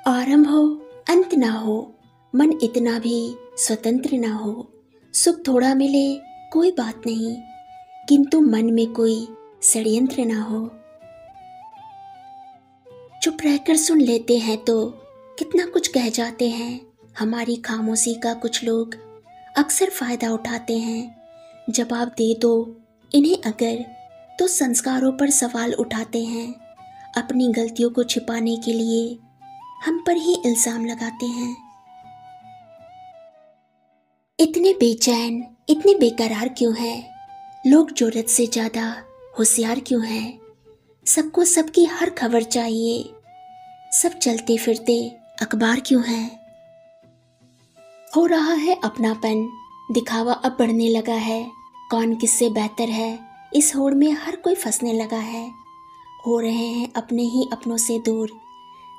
आरंभ हो अंत ना हो, मन इतना भी स्वतंत्र ना हो। सुख थोड़ा मिले कोई बात नहीं, किंतु मन में कोई षड्यंत्र ना हो। चुप रहकर सुन लेते हैं तो कितना कुछ कह जाते हैं। हमारी खामोशी का कुछ लोग अक्सर फायदा उठाते हैं। जवाब दे दो इन्हें अगर, तो संस्कारों पर सवाल उठाते हैं। अपनी गलतियों को छिपाने के लिए हम पर ही इल्जाम लगाते हैं। इतने बेचैन, इतने बेकरार क्यों हैं लोग? जरूरत से ज्यादा होशियार क्यों हैं? सबको सबकी हर खबर चाहिए, सब चलते फिरते अखबार क्यों हैं? हो रहा है अपनापन, दिखावा अब बढ़ने लगा है। कौन किससे बेहतर है, इस होड़ में हर कोई फंसने लगा है। हो रहे हैं अपने ही अपनों से दूर,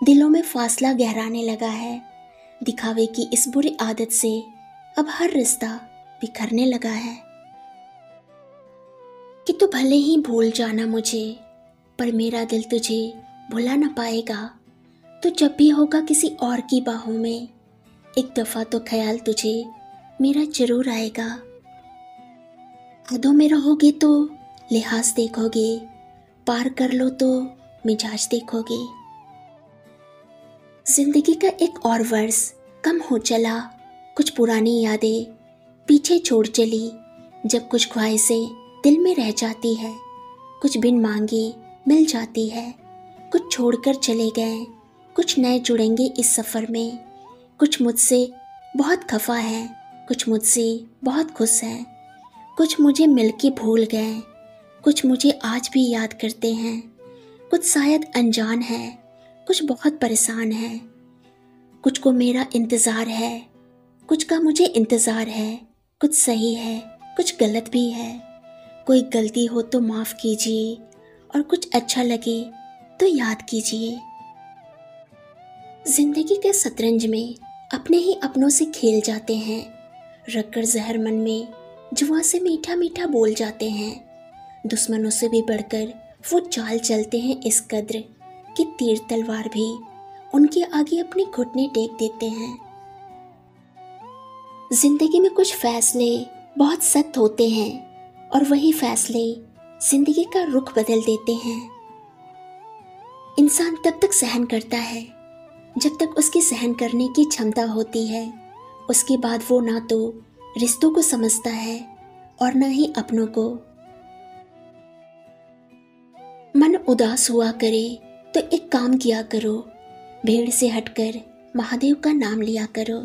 दिलों में फासला गहराने लगा है। दिखावे की इस बुरी आदत से अब हर रिश्ता बिखरने लगा है। कि तू भले ही भूल जाना मुझे, पर मेरा दिल तुझे भुला न पाएगा। तो जब भी होगा किसी और की बाहों में, एक दफा तो ख्याल तुझे मेरा जरूर आएगा। हदों में रहोगे तो लिहाज देखोगे, पार कर लो तो मिजाज देखोगे। जिंदगी का एक और वर्ष कम हो चला, कुछ पुरानी यादें पीछे छोड़ चली। जब कुछ ख्वाहिशें दिल में रह जाती है, कुछ बिन मांगे मिल जाती है। कुछ छोड़कर चले गए, कुछ नए जुड़ेंगे इस सफ़र में। कुछ मुझसे बहुत खफा है, कुछ मुझसे बहुत खुश है। कुछ मुझे मिलके भूल गए, कुछ मुझे आज भी याद करते हैं। कुछ शायद अनजान है, कुछ बहुत परेशान है। कुछ को मेरा इंतज़ार है, कुछ का मुझे इंतज़ार है। कुछ सही है, कुछ गलत भी है। कोई गलती हो तो माफ़ कीजिए, और कुछ अच्छा लगे तो याद कीजिए। जिंदगी के शतरंज में अपने ही अपनों से खेल जाते हैं। रखकर जहर मन में जुआ से मीठा मीठा बोल जाते हैं। दुश्मनों से भी बढ़कर वो चाल चलते हैं इस कद्र कि तीर तलवार भी उनके आगे अपने घुटने टेक देते हैं। जिंदगी में कुछ फैसले बहुत सख्त होते हैं, और वही फैसले जिंदगी का रुख बदल देते हैं। इंसान तब तक सहन करता है जब तक उसकी सहन करने की क्षमता होती है। उसके बाद वो ना तो रिश्तों को समझता है और ना ही अपनों को। मन उदास हुआ करे तो एक काम किया करो, भीड़ से हटकर महादेव का नाम लिया करो।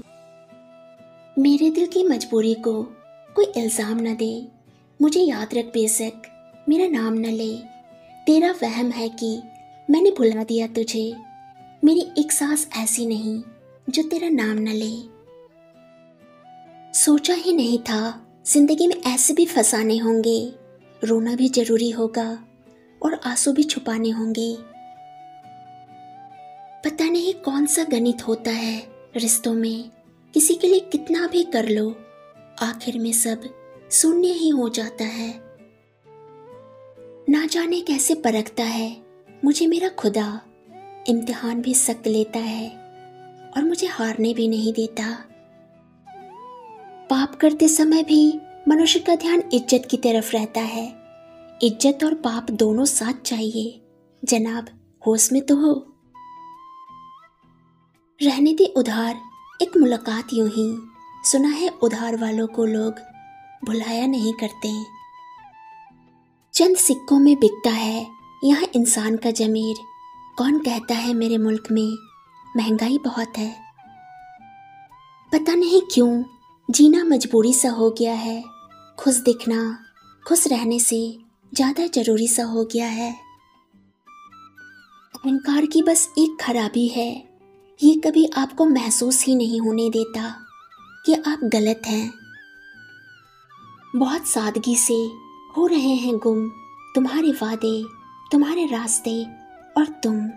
मेरे दिल की मजबूरी को कोई इल्जाम न दे, मुझे याद रख बेशक मेरा नाम न ले। तेरा वहम है कि मैंने भुला दिया तुझे, मेरी एक सांस ऐसी नहीं जो तेरा नाम न ले। सोचा ही नहीं था जिंदगी में ऐसे भी फसाने होंगे, रोना भी जरूरी होगा और आंसू भी छुपाने होंगे। पता नहीं कौन सा गणित होता है रिश्तों में, किसी के लिए कितना भी कर लो आखिर में सब शून्य ही हो जाता है। ना जाने कैसे परखता है मुझे मेरा खुदा, इम्तिहान भी सख्त लेता है और मुझे हारने भी नहीं देता। पाप करते समय भी मनुष्य का ध्यान इज्जत की तरफ रहता है। इज्जत और पाप दोनों साथ चाहिए, जनाब होश में तो हो। रहने दे उधार एक मुलाकात यूं ही, सुना है उधार वालों को लोग भुलाया नहीं करते। चंद सिक्कों में बिकता है यहाँ इंसान का जमीर। कौन कहता है मेरे मुल्क में महंगाई बहुत है। पता नहीं क्यों जीना मजबूरी सा हो गया है, खुश दिखना खुश रहने से ज्यादा जरूरी सा हो गया है। अहंकार की बस एक खराबी है, ये कभी आपको महसूस ही नहीं होने देता कि आप गलत हैं। बहुत सादगी से हो रहे हैं गुम तुम्हारे वादे, तुम्हारे रास्ते और तुम।